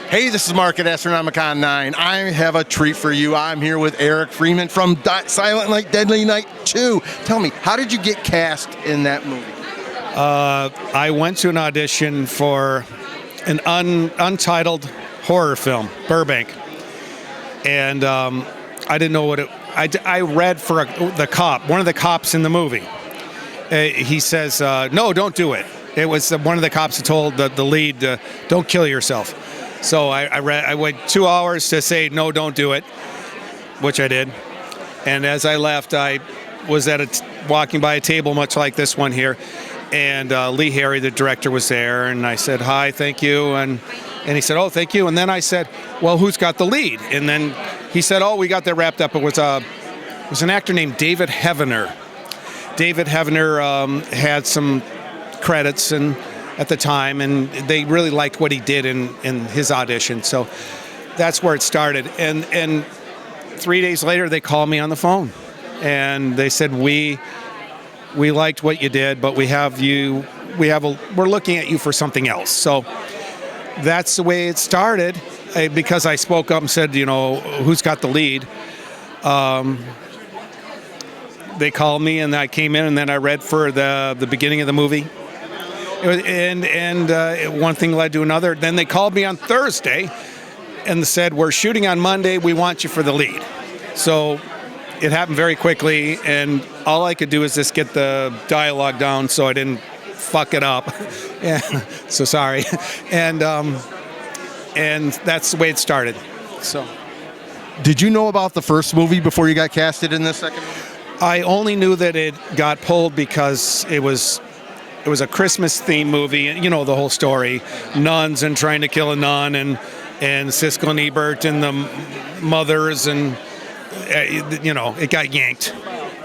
Hey, this is Mark at Astronomicon 9. I have a treat for you. I'm here with Eric Freeman from Silent Night, Deadly Night 2. Tell me, how did you get cast in that movie? I went to an audition for an untitled horror film, Burbank, and I didn't know what it. I read for the cop, one of the cops in the movie. He says, "No, don't do it." It was one of the cops who told the lead, "Don't kill yourself." So I waited 2 hours to say, "No, don't do it," which I did. And as I left, I was walking by a table much like this one here, and Lee Harry, the director, was there, and I said, "Hi, thank you," and he said, "Oh, thank you." And then I said, "Well, who's got the lead?" And then he said, "Oh, we got that wrapped up." It was an actor named David Heavener. David Heavener had some credits at the time, and they really liked what he did in his audition. So that's where it started. And 3 days later, they called me on the phone, and they said, we liked what you did, but we're looking at you for something else. So that's the way it started, because I spoke up and said, who's got the lead? They called me, and I came in, and then I read for the beginning of the movie. One thing led to another. Then they called me on Thursday and said, "We're shooting on Monday. We want you for the lead." So it happened very quickly, and all I could do is just get the dialogue down so I didn't fuck it up. Yeah, so sorry. And that's the way it started. So, did you know about the first movie before you got casted in this second movie? I only knew that it got pulled because it was a Christmas-themed movie, and the whole story, nuns and trying to kill a nun, and Siskel and Ebert and the mothers, and it got yanked.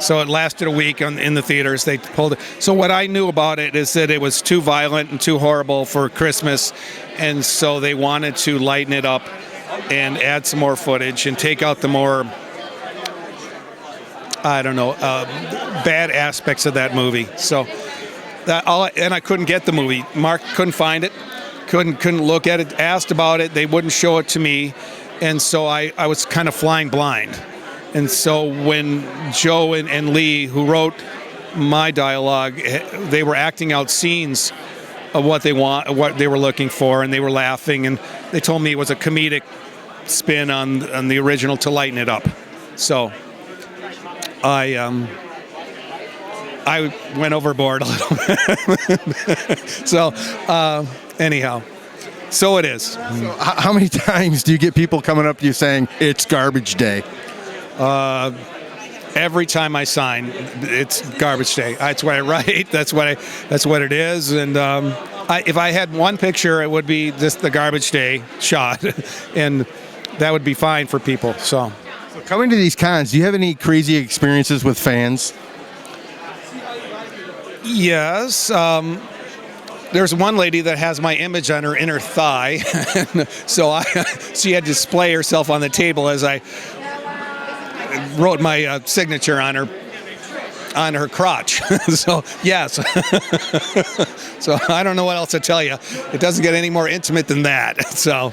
So it lasted a week in the theaters. They pulled it. So what I knew about it is that it was too violent and too horrible for Christmas, and so they wanted to lighten it up and add some more footage and take out the more, bad aspects of that movie. So. And I couldn't get the movie. Mark couldn't find it, couldn't look at it, asked about it. They wouldn't show it to me. And so I was kind of flying blind. And so when Joe and Lee, who wrote my dialogue, they were acting out scenes of what they were looking for, and they were laughing. And they told me it was a comedic spin on the original to lighten it up. So I went overboard a little bit. So, anyhow, so it is. So how many times do you get people coming up to you saying, "It's garbage day"? Every time I sign, it's garbage day. That's what I write. That's what it is. And if I had one picture, it would be just the garbage day shot, and that would be fine for people. So coming to these cons, do you have any crazy experiences with fans? Yes. There's one lady that has my image on her inner thigh, so she had to display herself on the table as I wrote my signature on her crotch. So yes. So I don't know what else to tell you. It doesn't get any more intimate than that. So